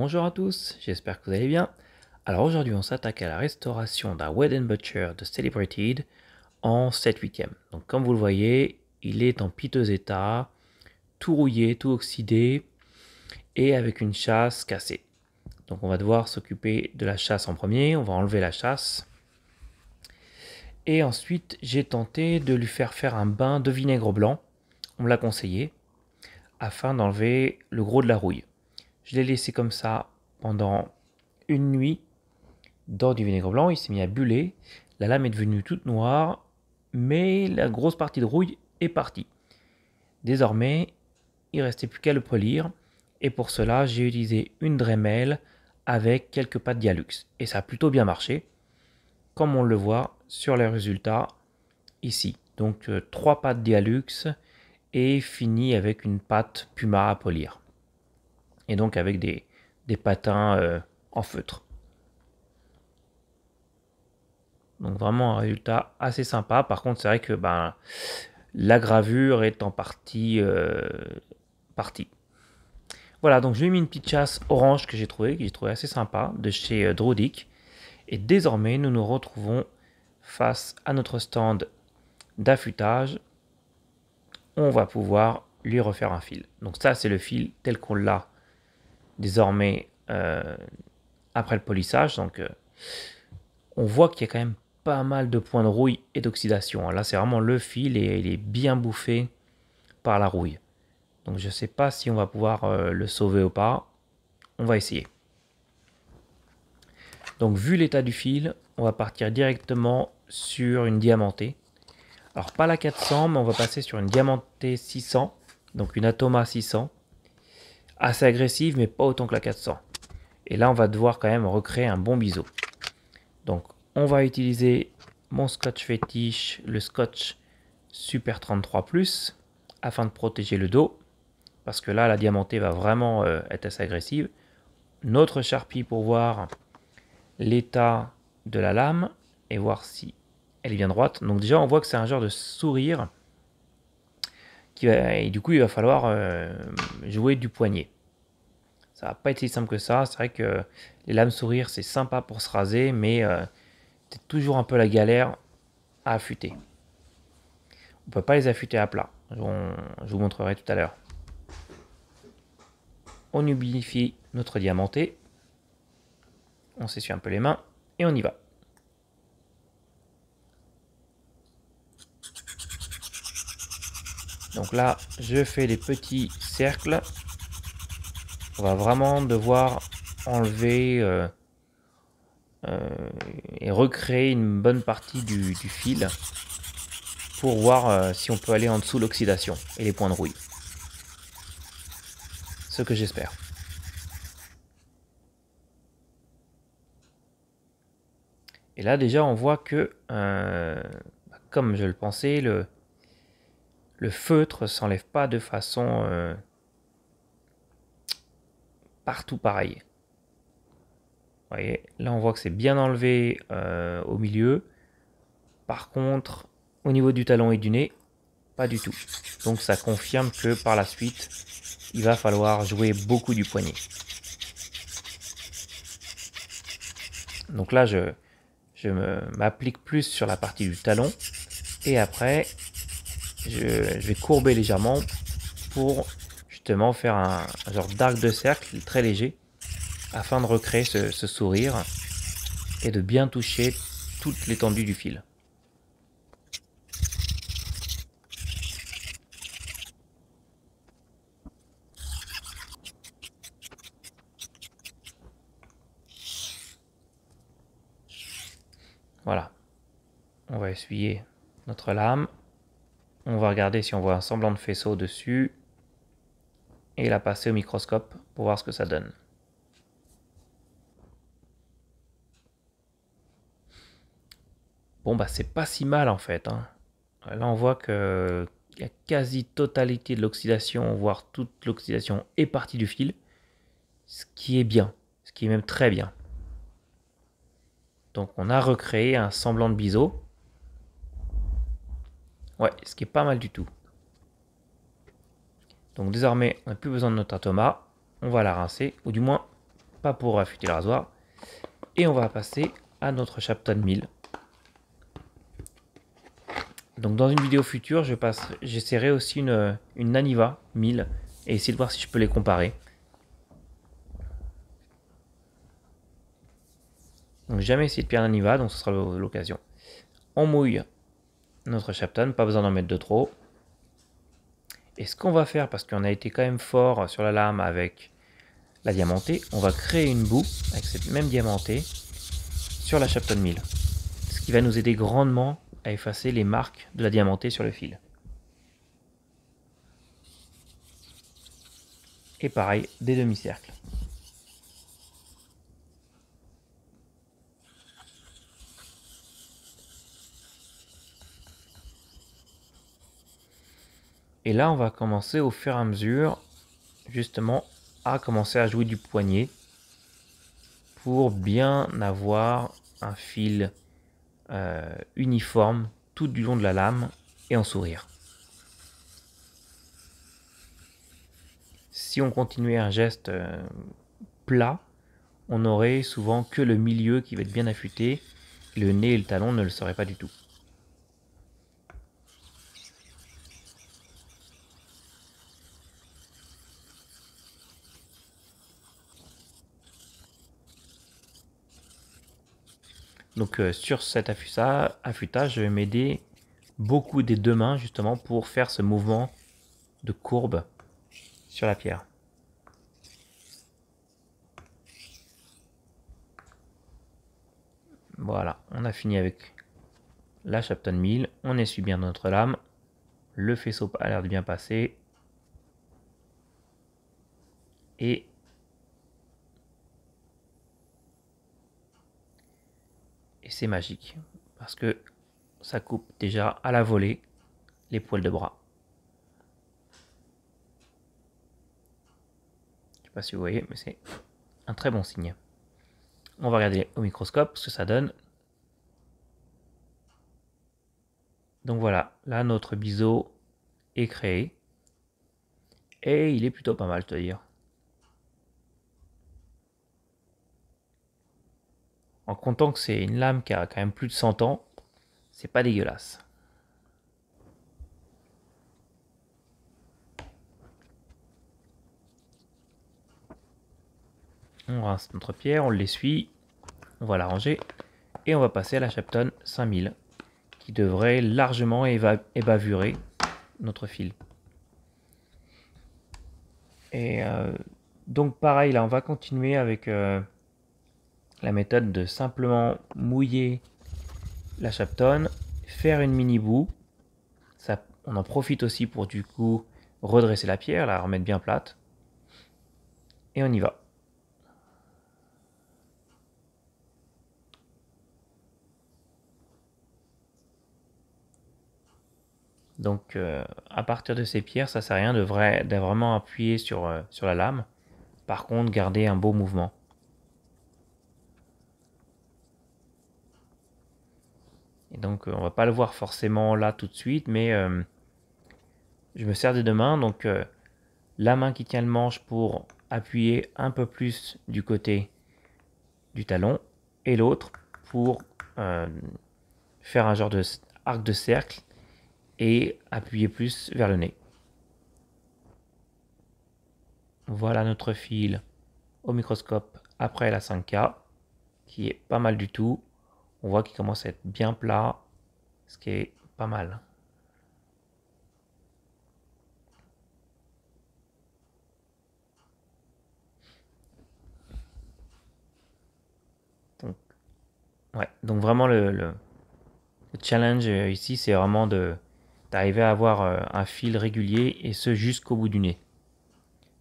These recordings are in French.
Bonjour à tous, j'espère que vous allez bien. Alors aujourd'hui on s'attaque à la restauration d'un Wedding Butcher de Celebrated en 7/8e. Donc comme vous le voyez, il est en piteux état, tout rouillé, tout oxydé et avec une chasse cassée. Donc on va devoir s'occuper de la chasse en premier, on va enlever la chasse. Et ensuite j'ai tenté de lui faire un bain de vinaigre blanc, on me l'a conseillé, afin d'enlever le gros de la rouille. Je l'ai laissé comme ça pendant une nuit dans du vinaigre blanc, il s'est mis à buller, la lame est devenue toute noire, mais la grosse partie de rouille est partie. Désormais, il ne restait plus qu'à le polir, et pour cela, j'ai utilisé une Dremel avec quelques pâtes Dialux. Et ça a plutôt bien marché, comme on le voit sur les résultats ici. Donc 3 pâtes Dialux et fini avec une pâte Puma à polir. Et donc avec des patins en feutre. Donc vraiment un résultat assez sympa. Par contre, c'est vrai que la gravure est en partie partie. Voilà, donc je lui ai mis une petite chasse orange que j'ai trouvé assez sympa, de chez Drodic. Et désormais, nous nous retrouvons face à notre stand d'affûtage. On va pouvoir lui refaire un fil. Donc ça, c'est le fil tel qu'on l'a désormais après le polissage. Donc on voit qu'il y a quand même pas mal de points de rouille et d'oxydation. Là, c'est vraiment le fil et il est bien bouffé par la rouille. Donc, je ne sais pas si on va pouvoir le sauver ou pas. On va essayer. Donc, vu l'état du fil, on va partir directement sur une diamantée. Alors, pas la 400, mais on va passer sur une diamantée 600. Donc, une Atoma 600. Assez agressive, mais pas autant que la 400. Et là, on va devoir quand même recréer un bon biseau. Donc, on va utiliser mon scotch fétiche, le scotch Super 33+, afin de protéger le dos. Parce que là, la diamantée va vraiment être assez agressive. Notre Sharpie pour voir l'état de la lame et voir si elle est bien droite. Donc déjà, on voit que c'est un genre de sourire. Et du coup, il va falloir jouer du poignet. Ça va pas être si simple que ça. C'est vrai que les lames sourire, c'est sympa pour se raser, mais c'est toujours un peu la galère à affûter. On peut pas les affûter à plat. Je vous montrerai tout à l'heure. On humidifie notre diamanté. On s'essuie un peu les mains et on y va. Donc là, je fais des petits cercles. On va vraiment devoir enlever et recréer une bonne partie du fil pour voir si on peut aller en dessous l'oxydation et les points de rouille. Ce que j'espère. Et là déjà on voit que, comme je le pensais, le feutre s'enlève pas de façon partout pareil. Vous voyez, là on voit que c'est bien enlevé au milieu. Par contre, au niveau du talon et du nez, pas du tout. Donc ça confirme que par la suite, il va falloir jouer beaucoup du poignet. Donc là, je m'applique plus sur la partie du talon. Et après, je vais courber légèrement pour justement faire un genre d'arc de cercle très léger afin de recréer ce sourire et de bien toucher toute l'étendue du fil. Voilà. On va essuyer notre lame. On va regarder si on voit un semblant de faisceau dessus. Et la passer au microscope pour voir ce que ça donne. Bon bah c'est pas si mal en fait. Là on voit que la quasi-totalité de l'oxydation, voire toute l'oxydation est partie du fil. Ce qui est bien, ce qui est même très bien. Donc on a recréé un semblant de biseau. Ouais, ce qui est pas mal du tout. Donc désormais, on n'a plus besoin de notre atoma. On va la rincer, ou du moins pas pour affûter le rasoir. Et on va passer à notre Shapton 1000. Donc dans une vidéo future, j'essaierai aussi une Naniva 1000 et essayer de voir si je peux les comparer. Donc jamais essayé de pierre Naniva, donc ce sera l'occasion. On mouille notre Shapton, pas besoin d'en mettre de trop. Et ce qu'on va faire, parce qu'on a été quand même fort sur la lame avec la diamantée, on va créer une boue avec cette même diamantée sur la Shapton 1000. Ce qui va nous aider grandement à effacer les marques de la diamantée sur le fil. Et pareil, des demi-cercles. Et là, on va commencer au fur et à mesure, justement, à commencer à jouer du poignet pour bien avoir un fil uniforme tout du long de la lame et en sourire. Si on continuait un geste plat, on aurait souvent que le milieu qui va être bien affûté, et le nez et le talon ne le seraient pas du tout. Donc sur cet affûtage, je vais m'aider beaucoup des deux mains justement pour faire ce mouvement de courbe sur la pierre. Voilà, on a fini avec la Shapton 1000, on essuie bien notre lame, le faisceau a l'air de bien passer, et c'est magique, parce que ça coupe déjà à la volée les poils de bras. Je ne sais pas si vous voyez, mais c'est un très bon signe. On va regarder au microscope ce que ça donne. Donc voilà, là notre biseau est créé. Et il est plutôt pas mal, je dois dire. En comptant que c'est une lame qui a quand même plus de 100 ans, c'est pas dégueulasse. On rince notre pierre, on l'essuie, on va la ranger et on va passer à la Shapton 5000 qui devrait largement ébavurer notre fil. Et donc pareil, là on va continuer avec la méthode de simplement mouiller la Shapton, faire une mini boue. Ça, on en profite aussi pour du coup redresser la pierre, la remettre bien plate. Et on y va. Donc à partir de ces pierres, ça sert à rien de vraiment appuyer sur la lame. Par contre, garder un beau mouvement. Et donc on va pas le voir forcément là tout de suite, mais je me sers des deux mains. Donc la main qui tient le manche pour appuyer un peu plus du côté du talon et l'autre pour faire un genre de arc de cercle et appuyer plus vers le nez. Voilà notre fil au microscope après la 5K qui est pas mal du tout. On voit qu'il commence à être bien plat, ce qui est pas mal. Donc, ouais, donc vraiment le challenge ici, c'est vraiment d'arriver à avoir un fil régulier et ce jusqu'au bout du nez.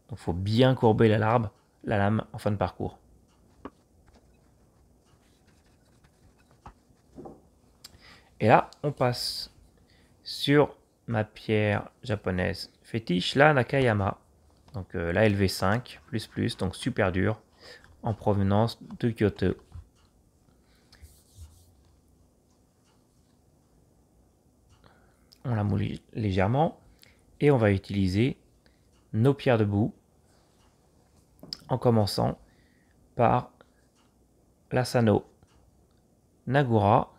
Donc il faut bien courber la lame en fin de parcours. Et là, on passe sur ma pierre japonaise fétiche, la Nakayama. Donc la LV5++, donc super dur, en provenance de Kyoto. On la moule légèrement et on va utiliser nos pierres de boue en commençant par l'Asano Nagura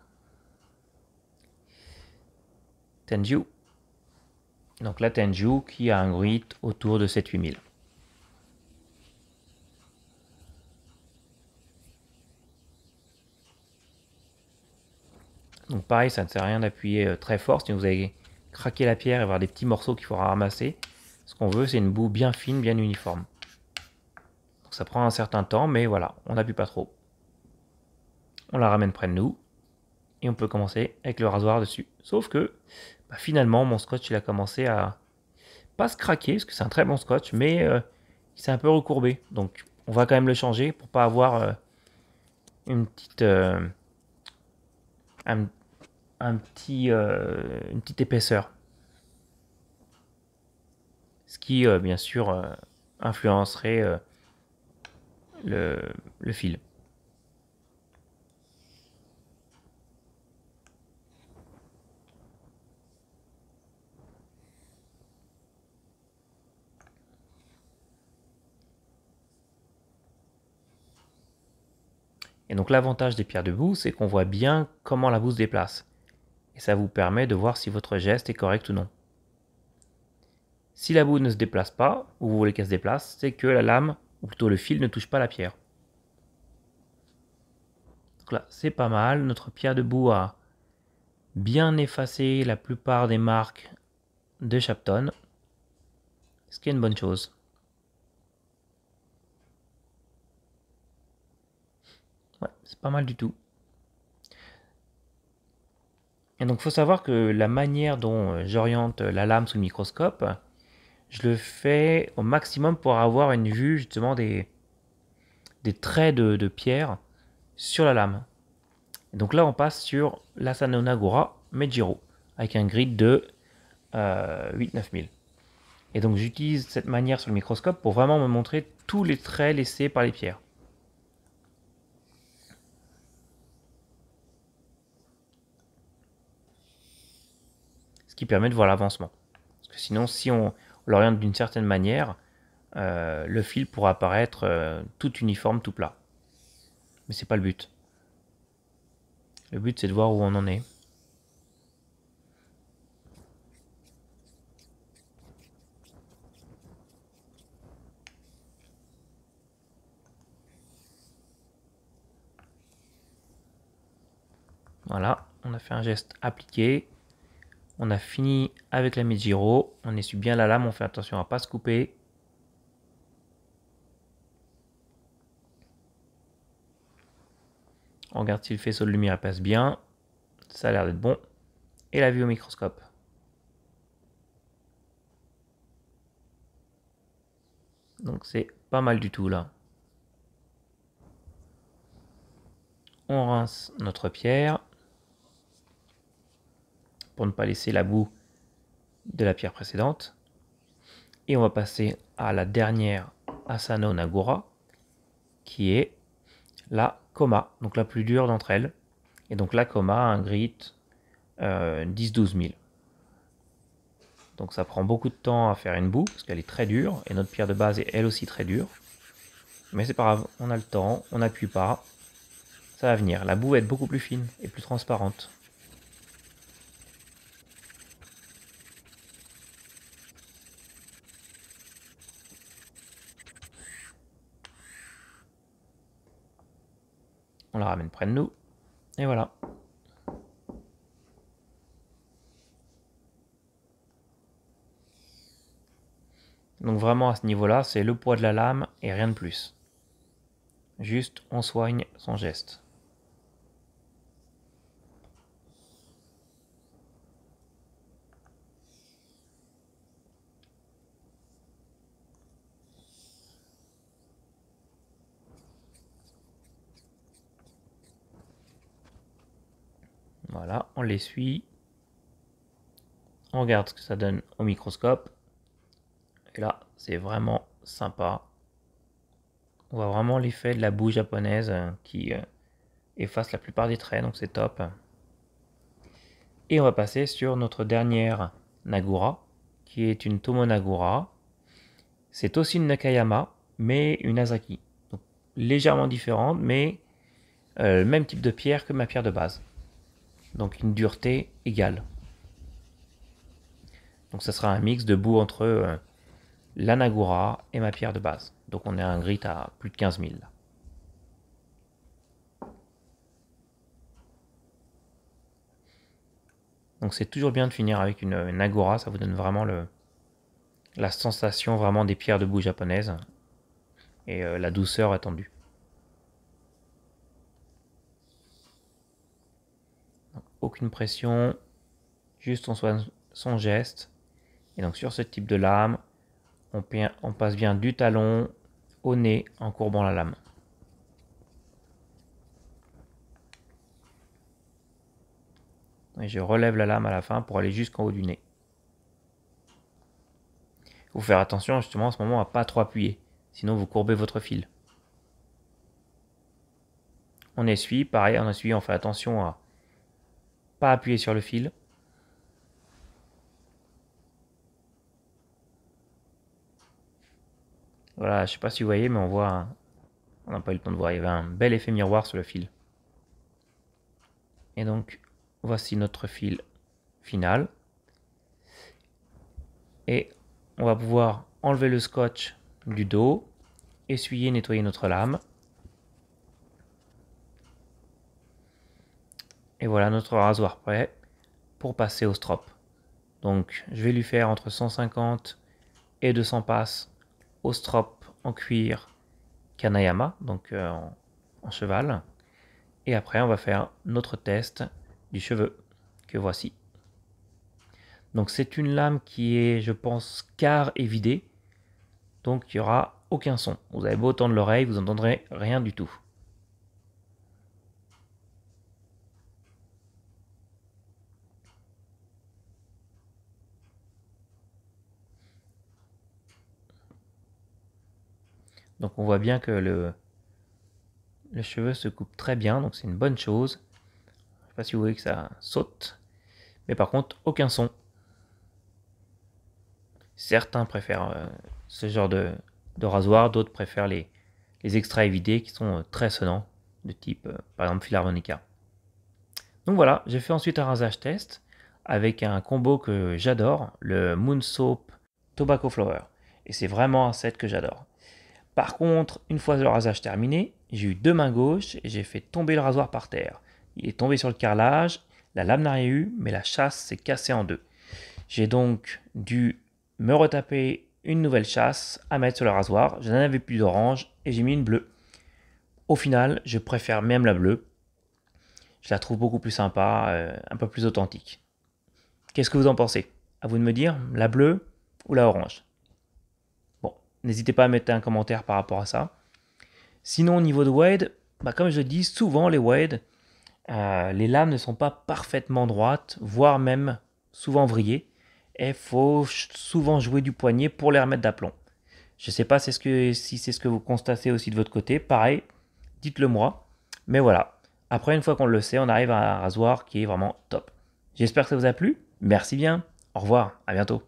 Tenju. Donc la Tenju qui a un grit autour de 7-8 000. Donc pareil, ça ne sert à rien d'appuyer très fort, sinon vous allez craquer la pierre et avoir des petits morceaux qu'il faudra ramasser. Ce qu'on veut, c'est une boue bien fine, bien uniforme. Donc ça prend un certain temps, mais voilà, on n'appuie pas trop. On la ramène près de nous, et on peut commencer avec le rasoir dessus. Sauf que, finalement, mon scotch, il a commencé à pas se craquer, parce que c'est un très bon scotch, mais il s'est un peu recourbé. Donc on va quand même le changer pour pas avoir une petite... une petite épaisseur. Ce qui, bien sûr, influencerait le fil. Et donc l'avantage des pierres de boue, c'est qu'on voit bien comment la boue se déplace. Et ça vous permet de voir si votre geste est correct ou non. Si la boue ne se déplace pas, ou vous voulez qu'elle se déplace, c'est que la lame, ou plutôt le fil, ne touche pas la pierre. Donc là, c'est pas mal. Notre pierre de boue a bien effacé la plupart des marques de Shapton, ce qui est une bonne chose. Ouais, c'est pas mal du tout. Et donc, il faut savoir que la manière dont j'oriente la lame sous le microscope, je le fais au maximum pour avoir une vue justement des traits de pierre sur la lame. Et donc là, on passe sur l'Asano Nagura Mejiro, avec un grid de 8-9 000. Et donc j'utilise cette manière sur le microscope pour vraiment me montrer tous les traits laissés par les pierres. Ce qui permet de voir l'avancement. Parce que sinon, si on l'oriente d'une certaine manière, le fil pourra apparaître tout uniforme, tout plat. Mais c'est pas le but. Le but, c'est de voir où on en est. Voilà, on a fait un geste appliqué. On a fini avec la Mejiro. On essuie bien la lame, on fait attention à ne pas se couper. On regarde si le faisceau de lumière passe bien. Ça a l'air d'être bon. Et la vue au microscope. Donc c'est pas mal du tout là. On rince notre pierre pour ne pas laisser la boue de la pierre précédente. Et on va passer à la dernière Asano Nagura, qui est la Koma, donc la plus dure d'entre elles. Et donc la Koma a un grit 10-12 000. Donc ça prend beaucoup de temps à faire une boue, parce qu'elle est très dure, et notre pierre de base est elle aussi très dure. Mais c'est pas grave, on a le temps, on n'appuie pas, ça va venir. La boue va être beaucoup plus fine et plus transparente. On la ramène près de nous, et voilà. Donc vraiment à ce niveau-là, c'est le poids de la lame et rien de plus. Juste, on soigne son geste. Voilà, on l'essuie. On regarde ce que ça donne au microscope. Et là, c'est vraiment sympa. On voit vraiment l'effet de la boue japonaise qui efface la plupart des traits, donc c'est top. Et on va passer sur notre dernière Nagura, qui est une Tomo Nagura. C'est aussi une Nakayama, mais une Azaki. Donc, légèrement différente, mais le même type de pierre que ma pierre de base. Donc une dureté égale. Donc ça sera un mix de boue entre l'Anagura et ma pierre de base. Donc on est à un grit à plus de 15 000. Là. Donc c'est toujours bien de finir avec une Agora, ça vous donne vraiment la sensation vraiment des pierres de boue japonaises et la douceur attendue. Donc, aucune pression, juste on soigne son geste. Et donc sur ce type de lame, on passe bien du talon au nez en courbant la lame. Et je relève la lame à la fin pour aller jusqu'en haut du nez. Il faut faire attention justement à ce moment à pas trop appuyer, sinon vous courbez votre fil. On essuie, pareil, en essuyant on fait attention à pas appuyer sur le fil. Voilà, je sais pas si vous voyez, mais on voit, on n'a pas eu le temps de voir, il y avait un bel effet miroir sur le fil. Et donc, voici notre fil final. Et on va pouvoir enlever le scotch du dos, essuyer, nettoyer notre lame. Et voilà notre rasoir prêt pour passer au strop. Donc je vais lui faire entre 150 et 200 passes au strop en cuir Kanayama, donc en cheval. Et après on va faire notre test du cheveu que voici. Donc c'est une lame qui est, je pense, quart et vidée. Donc il n'y aura aucun son. Vous avez beau tendre l'oreille, vous n'entendrez rien du tout. Donc on voit bien que le cheveu se coupe très bien, donc c'est une bonne chose. Je ne sais pas si vous voyez que ça saute. Mais par contre, aucun son. Certains préfèrent ce genre de rasoir, d'autres préfèrent les extra évidés qui sont très sonnants, de type par exemple Philharmonica. Donc voilà, j'ai fait ensuite un rasage test avec un combo que j'adore, le Moon Soap Tobacco Flower. Et c'est vraiment un set que j'adore. Par contre, une fois le rasage terminé, j'ai eu deux mains gauches et j'ai fait tomber le rasoir par terre. Il est tombé sur le carrelage, la lame n'a rien eu, mais la chasse s'est cassée en deux. J'ai donc dû me retaper une nouvelle chasse à mettre sur le rasoir. Je n'en avais plus d'orange et j'ai mis une bleue. Au final, je préfère même la bleue. Je la trouve beaucoup plus sympa, un peu plus authentique. Qu'est-ce que vous en pensez? À vous de me dire, la bleue ou la orange? Bon, n'hésitez pas à mettre un commentaire par rapport à ça. Sinon, au niveau de wade, comme je le dis, souvent les wade, les lames ne sont pas parfaitement droites, voire même souvent vrillées. Et il faut souvent jouer du poignet pour les remettre d'aplomb. Je ne sais pas si c'est ce que vous constatez aussi de votre côté. Pareil, dites-le moi. Mais voilà. Après, une fois qu'on le sait, on arrive à un rasoir qui est vraiment top. J'espère que ça vous a plu. Merci bien. Au revoir. À bientôt.